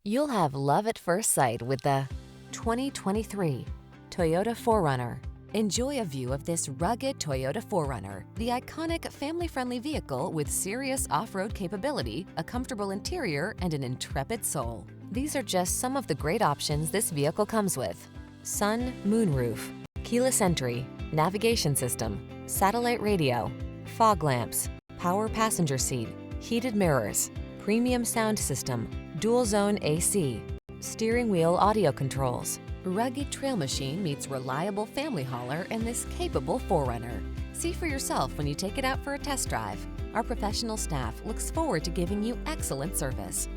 You'll have love at first sight with the 2023 Toyota 4Runner. Enjoy a view of this rugged Toyota 4Runner, the iconic family-friendly vehicle with serious off-road capability, a comfortable interior, and an intrepid soul. These are just some of the great options this vehicle comes with: sun, moonroof, keyless entry, navigation system, satellite radio, fog lamps, power passenger seat, heated mirrors, premium sound system, dual zone AC, steering wheel audio controls. Rugged trail machine meets reliable family hauler in this capable 4Runner. See for yourself when you take it out for a test drive. Our professional staff looks forward to giving you excellent service.